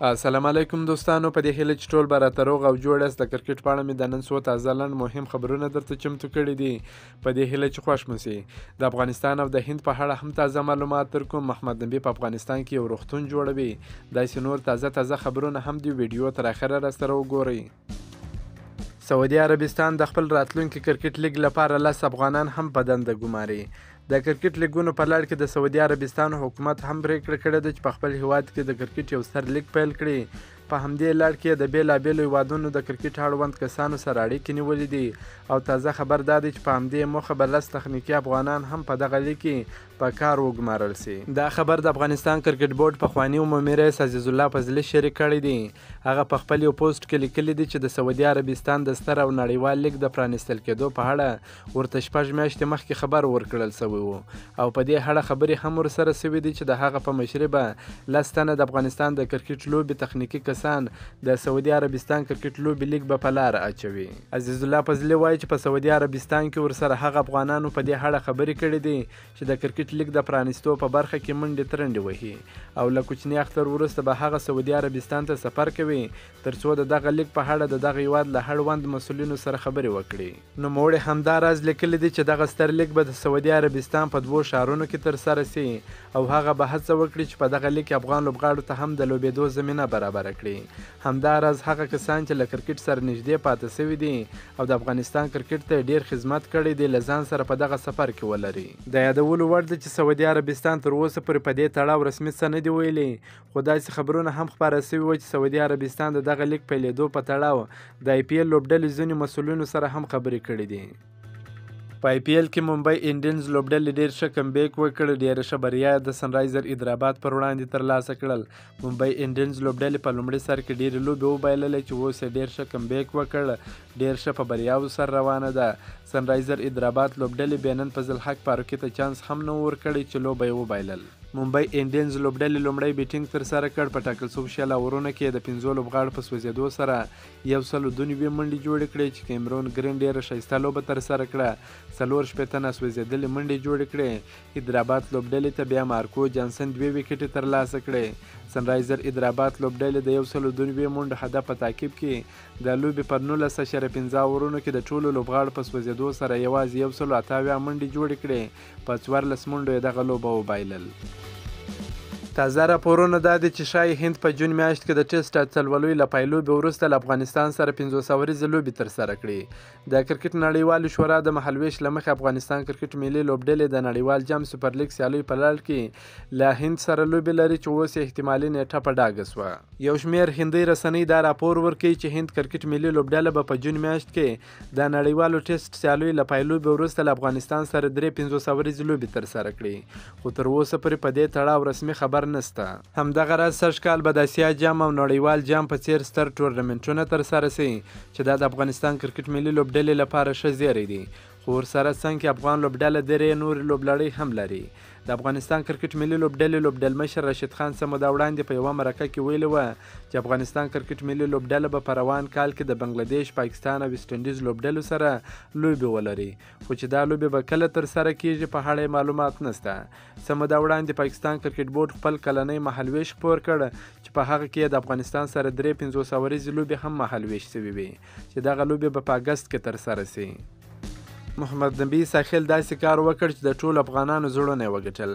السلام علیکم دوستانو، په دې هیله چې ټول به راته روغ او جوړ یاست. د کرکټ په اړه مې د نن څو تازه لنډ مهم خبرونه درته چمتو کړي دي. په دې هیله چې خوښ مو سي. د افغانستان او د هند په اړه هم تازه معلومات درکوم. محمد نبي په افغانستان کې یو روغتون جوړوي. داسې نور تازه خبرونه هم دی. ویډیو تر اخره راسره وګورئ. سعودي عربستان د خپل راتلونکي کرکټ لیګ لپاره 10 افغانان هم په دنده ګماري. د کرکټ لیګونو په لړ کې د سعودي عربستان حکومت هم پریکړه کړې ده چې په خپل هیواد کې د کرکټ یو ستر لیګ پیل کړي. په همدې لړ کې د بیلابیلو هیوادونو د کرکټ اړوند کسانو سره اړیکې نیولې دي او تازه خبر دا دی چې په همدې موخه به 10 تخنیکي افغانان هم په دغه لیګ کې په کار وګمارل سي. دا خبر د افغانستان کرکټ بورډ پخواني عمومي رئیس عزیز الله فضلي شریک کړی دی. هغه په خپل یو پوسټ کې لیکلی دی چې د سعودي عربستان د ستر او نړیوال لیګ د پرانیستل کېدو په اړه ورته 6 میاشتې مخکې خبر ورکړل سوی و او په دې اړه خبرې هم ورسره سوي دي چې د هغه په مشرۍ به 10 تنه د افغانستان د کرکټ لوبې تخنیکي کسان د سعودي عربستان کرکټ لوبې لیګ به په لاره اچوي. عزیز الله فضلي وایي چې په سعودي عربستان کې ورسره هغه افغانانو په دې اړه خبرې کړې دي چې د کرکټ لیګ د پرانیستو په برخه کې منډې ترنډې وهي او له کوچني اختر وروسته به هغه سعودي عربستان ته سفر کوي ترڅو د دغه لیګ په اړه د دغه هیواد له اړوند مسؤلینو سره خبرې وکړي. نوموړي همدا راز لیکلی دی چې دغه ستر لیګ به د سعودي عربستان په 2 ښارونو کې ترسره سي او هغه به هڅه وکړي چې په دغه لیګ کې افغان لوبغاړو ته هم د لوبېدو زمینه برابره کړي. همدا راز هغه کسان چې له کرکټ سره نږدې پاتې سوي دي او د افغانستان کرکټ ته ډیر خدمت کړی دی له ځان سره په دغه سفر کې ولري. د یادولو وړ ده چې سعودي عربستان تر اوسه پورې په دې تړاو رسمي څه نه دي ویلي، خو داسې خبرونه هم خپاره سوي وو چې سعودي عربستان د دغه لیګ پیلېدو په تړاو د IPL لوبډلې ځینې مسؤلینو سره هم خبرې کړې دي. په IPL کې ممبئی انډینز لوبډلې ډېر ښه کمبیک وکړ. ډېره ښه بریا د سنرایزر حیدرآباد پر وړاندې ترلاسه کړل. ممبئی انډینز لوبډلې په لومړي سر کې ډېرې لوبې وبایللې چې اوس یې ډېر ښه کمبیک وکړ. ډېر ښه په بریاوو سره روانه ده. سنرایزر حیدرآباد لوبډلې بیا نن په ضلحق فاروقي ته چانس هم نه ورکړی چې لوبه یې وبایلل. ممبئی انډینز لوبډلې لومړی بیټینګ ترسره کړ. په ټاکل شوو 6 اورونو کې د 15 لوبغاړو په سوځېدو سره 192 منډې جوړې کړې چې کیمرون ګرین ډېره ښایسته لوبه ترسره کړه. 4 تنه سوځېدلې منډې جوړې کړې. حیدرآباد لوبډلې ته بیا مارکو جانسن 2 وکټې ترلاسه کړې. سنرایزر حیدرآباد لوبډلې د 192 منډو هدف په تعقیب کې د لوبې پر 19.15 اورونو کې د ټولو لوبغاړو په سوځېدو سره یوازې 128 منډې جوړې کړې. په 14 منډو یې دغه لوبه وبایلل. تازه راپورونه دا دي چې ښایي هند په جون میاشت کې د ټیسټ اتلولۍ له پایلوبې وروسته له افغانستان سره 500 ورځې لوبې ترسره کړي. د کرکټ نړیوالې شورا د مهالویش له مخې افغانستان کرکټ ملي لوبډلې د نړیوال جام سوپر لیګ سیالۍ په لړ کې له هند سره لوبې لري چې اوس یې احتمالي نیټه په ډاګه سوه. یو شمېر هندۍ رسنۍ دا راپور ورکوي چې هند کرکټ ملي لوبډله به په جون میاشت کې د نړیوالو ټیسټ سیالیو له پایلوبې وروسته له افغانستان سره 500 ورځې لوبې ترسره کړي، خو تر اوسه پورې په دې تړاو رسمي خبر نسته. همدغه راز سږ کال به د اسیا جام او نړیوال جام په څیر ستر ټورنمنټونه ترسره سي چې دا د افغانستان کرکټ ملي لوبډلې لپاره ښه زیری دی. خو ورسره څنګ کې افغان لوبډله درې نورې لوبلړۍ هم لري. د افغانستان کرکټ ملي لوبډلې لوبډلمشر راشد خان څه موده وړاندې په یوه مرکه کې ویلي وه چې افغانستان کرکټ ملي لوبډله به په روان کال کې د بنګلادیش، پاکستان او ویسټ انډیز لوبډلو سره لوبې ولري، خو چې دا لوبې به کله ترسره کیږي په اړه معلومات نشته. څه موده وړاندې پاکستان کرکټ بورډ خپل کلنی مهالویش خپور کړ چې په هغه کې د افغانستان سره 500 ورځې لوبې هم مهالویش سوي وي چې دغه لوبې به په اګست کې ترسره سي. محمد نبي ساحل داسې کار وکړ چې د ټولو افغانانو زړونه یې وګټل.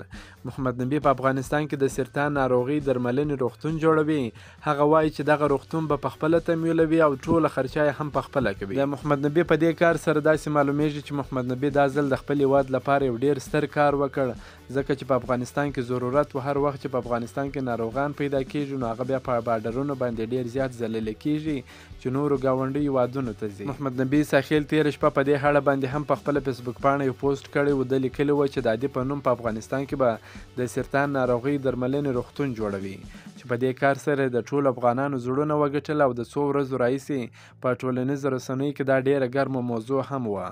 محمد نبي په افغانستان کې د سرطان ناروغۍ درملنې روغتون جوړوي. هغه وایي چې دغه روغتون به پخپله تمویلوي او ټوله خرچه یې هم پخپله کوي. د محمد نبي په دې کار سره داسې معلومیږي چې محمد نبي دا ځل د خپل هیواد لپاره یو ډیر ستر کار وکړ، ځکه چې په افغانستان کې ضرورت و هر وخت چې په افغانستان کې ناروغان پیدا کیږي نو هغه بیا په بارډرونو باندې ډیر زیات ځللی کیږي چې نورو ګاونډیو هیوادونو ته ځي. محمد نبي ساحل تېره شپه په دې اړه باندې هم په خپله فیسبوک پاڼه یو پوسټ کړی و. ده لیکلي وه چې د عادي په نوم په افغانستان کې به د سرطان ناروغۍ درملنې روغتون جوړوي چې په دې کار سره د ټولو افغانانو زړونه وګټل او د څو ورځو راهیسې په ټولنیزو رسنیو کې دا ډیره ګرمه موضوع هم وه.